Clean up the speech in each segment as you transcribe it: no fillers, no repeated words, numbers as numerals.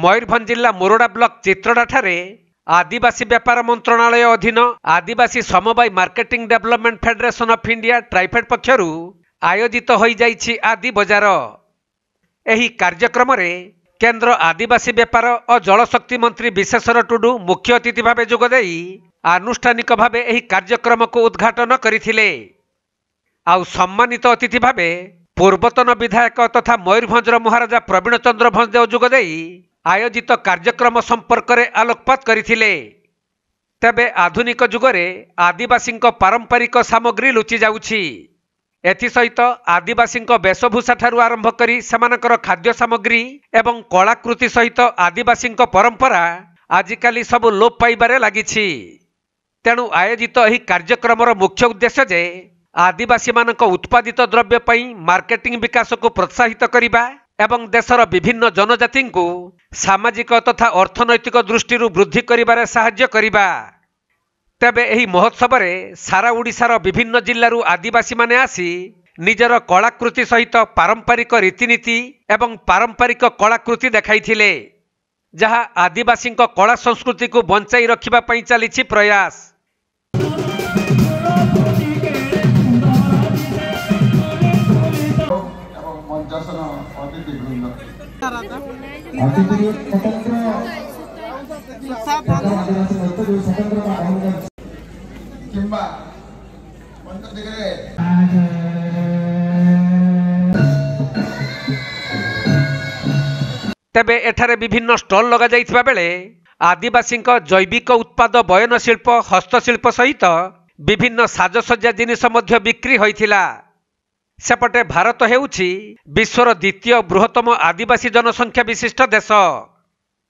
मयूरभंज जिला मोरडा ब्लॉक चित्रडा ठारे आदिवासी व्यापार मंत्रणालय अधीन आदिवासी समवाय Marketing Development Federation of India TRIFED पक्षरु आयोजित होई जाइछि आदि बजार। एही कार्यक्रम रे केंद्र आदिवासी व्यापार और जलशक्ति मंत्री विशेषर टुडू मुख्य अतिथि भावे जोगदेई आनुष्ठानिक भावे एही कार्यक्रम को उद्घाटन करथिले। आउ सम्मानित अतिथि भावे पूर्वतन विधायक तथा मयूरभंजर महाराजा प्रवीण चंद्र भंजदेव जोगदेई आयोजित कार्यक्रम संपर्क में आलोकपात करथिले। तेबे आधुनिक जुगरे आदिवासी पारंपरिक सामग्री लुचि जाउछि। एथिसहित आदिवासी वेशभूषा ठारू आरंभ करी सेमानकर खाद्य सामग्री एवं कलाकृति सहित आदिवासी परंपरा आजिकाली सब लोप पाइबारे लागिछि। तेणु आयोजित एही कार्यक्रमर मुख्य उद्देश्य जे आदिवासी मानक उत्पादित द्रव्य पई मार्केटिंग विकास को प्रोत्साहित करिबा एवं देशर विभिन्न जनजाति को सामाजिक तथा अर्थनैतिक दृष्टि वृद्धि करिबारे साहाय्य करिबा। तेबे एही महोत्सव रे सारा ओडिशार विभिन्न जिल्लारू आदिवासी माने आसी निजर कलाकृति सहित पारंपरिक रीतिनीति एवं पारंपरिक कलाकृति देखाइथिले, जहा आदिवासी कला संस्कृति को बंचाई रखिबा पई चलिछि प्रयास। तेबे एठारे विभिन्न स्टॉल लगा जाइथिबा बेले आदिवासी जैविक उत्पाद बयन शिल्प हस्तशिल्प सहित विभिन्न साजसज्जा जिनिस मध्य बिक्री होइथिला। सेपटे भारत हेउछि विश्वर द्वितीय बृहत्तम आदिवासी जनसंख्या विशिष्ट देश।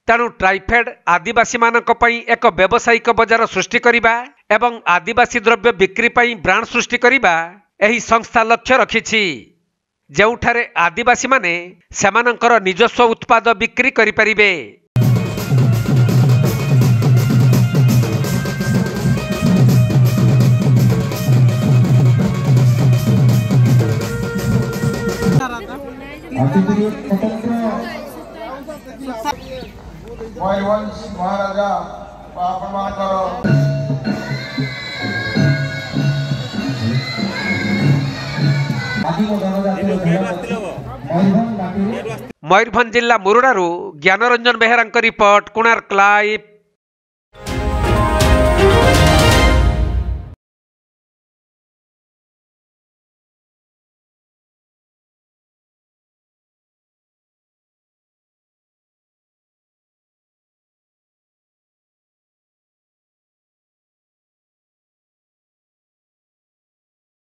तेणु ट्राइफेड आदिवासी मानक पई एक व्यावसायिक बजार सृष्टि करिबा एवं आदिवासी द्रव्य बिक्री पई ब्रांड सृष्टि करिबा एही संस्था लक्ष्य रखिछि, जेउठारे आदिवासी माने सेमानकर निजस्व उत्पाद बिक्री करि परिबे। मयूरभंज महाराजा मयूरभंज जिला मुरुडारू ज्ञानरंजन बेहेरा रिपोर्ट, कोणार्क लाइव।